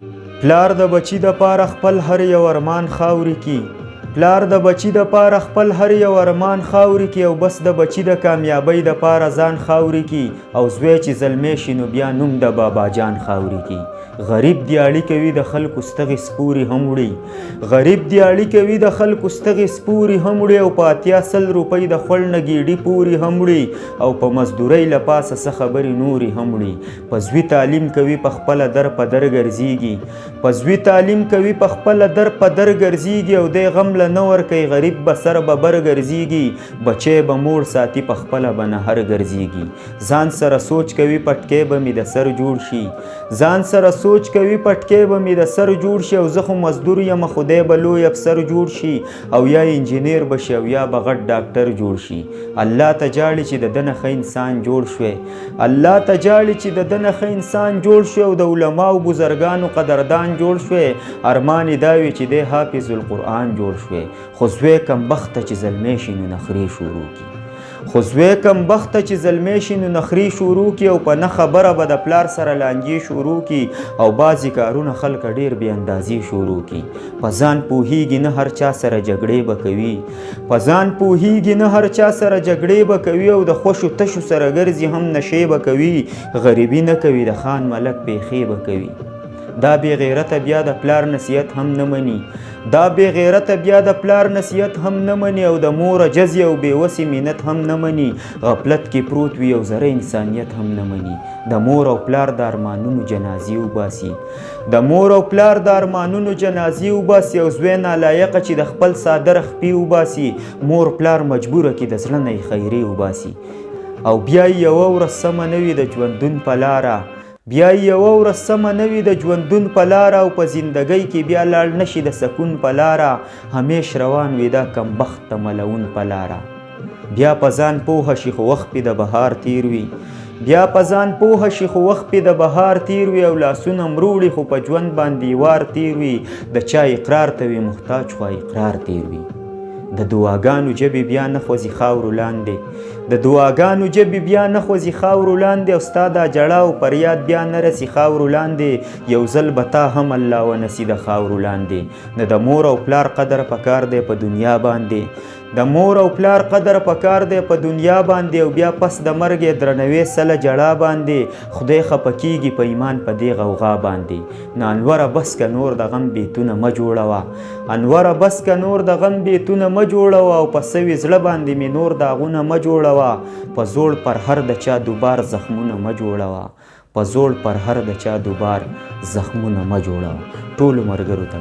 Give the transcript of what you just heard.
پلار د بچی د پاره خپل هر یو ارمان خاوري کی، پلار د بچی د پاره خپل هر یو ارمان خاوري کی، او بس د بچی د کامیابی د پاره ځان خاوري کی، او زوی چې زلمی شي نو بیا نوم د بابا جان خاوري کی. غریب دی اړیکه وي د خلکو ستغې سپوري هم وړي، غریب دی اړیکه وي د خلکو ستغې سپوري هم وړي، او په 80 روپۍ د خوړ نه ګیډي پوري هم وړي، او په مزدورۍ له پاسه څه خبرې نورې هم وړي. په زوی تعلیم کوي په خپله در په در ګرځېږي، په زوی تعلیم کوي په خپله در په در ګرځېږي، او دی غم له نه ورکوي غریب به سر به بر ګرځېږي، بچی به موړ ساتي په خپله به نهر ګرځېږي. ځان سره سوچ کوي پټکی به مې د سر جوړ شي، ځان سره سوچ کوي پټکی به مې د سر جوړ شي، او زه خو مزدور یم خدای به لوی افسر جوړ شي، او یا انجینیر به شي او یا به غټ ډاکټر جوړ شي. الله ته جاړي چې د ده نه ښه انسان جوړ شوی، الله ته جاړي چې د ده نه ښه انسان جوړ شوی، او د علماو بزرګانو قدردان جوړ شوی. ارمان یې دا وي چې دی حافظ القرآن جوړ شوی، خو زوی کمبخته چې زلمی شي نو نخرې شروع کړي، خو زوی کمبخته چې زلمی شي نو نخرې شروع کړي، او په نه خبره به د پلار سره لانجې شروع کړي، او بعضې کارونه خلک ډېر بې اندازې شروع کړي. په ځان پوهېږي نه هر چا سره جګړې به کوي، په ځان پوهېږي نه هر چا سره جګړې به کوي، او د خوشو تشو سره ګرځي هم نشې به کوي، غریبي نه کوي د خان ملک پیښې به کوي. دا بې غیرته بیا د پلار نصیحت هم نه مني، دا بې غیرته بیا د پلار نصیحت هم نه مني، او د مور جزې او بېوسې مینت هم نه مني. غفلت کې پروت وي او ذره انسانیت هم نه مني. د مور او پلار د ارمانونو جنازې وباسي، د مور او پلار د ارمانونو جنازې وباسي، او زوی نالایقه چې د خپل څادر خپې وباسي، مور پلار مجبوره کې د زړه نه یې خیرې وباسي. او بیا یوه ورځ سمه نه وي د ژوندون په لاره، بیا یوه ورځ سمه نه وي د ژوندون په لاره، او په زندګۍ کې بیا لاړ نشي د سکون په لاره، همیش روان وي دا کمبخته ملعون په لاره. بیا په ځان پوهه شي خو وخت پې د بهار تیر وي، بیا په ځان پوهه شي خو وخت پې د بهار تیر وي، او لاسونه مروړي خو په ژوند باندې وار تیر وي، د چا اقرار ته وي محتاج خو اقرار تیر وي. د دعاګانو ژبې بیا نه خوځي خاورو لاندې، د دعاګانو ژبې بیا نه خوځي خاورو لاندې، او ستا دا جړه او فریاد بیا نه رسي خاورو لاندې، یو ځل به تا هم الله ونسي د خاورو لاندې. نه د مور او پلار قدر پکار دی په دنیا باندې، د مور او پلار قدر پکار دی په دنیا باندې، او بیا پس د مرګ یې درنوي سله جړه باندې، خدای خفه کېږي په ایمان په دې غوغا باندې. نو انوره بس که نور د غم بیتونه مه جوړوه، انوره بس که نور د غم بیتونه مه جوړوه، او په سوي زړه باندې مې نور داغونه مه جوړوه، په زوړ پر هر د چا دوبار زخمونه مه جوړوه، په زوړ پر هر د چا دوبار زخمونه مه جوړوه. ټولو ملګرو ته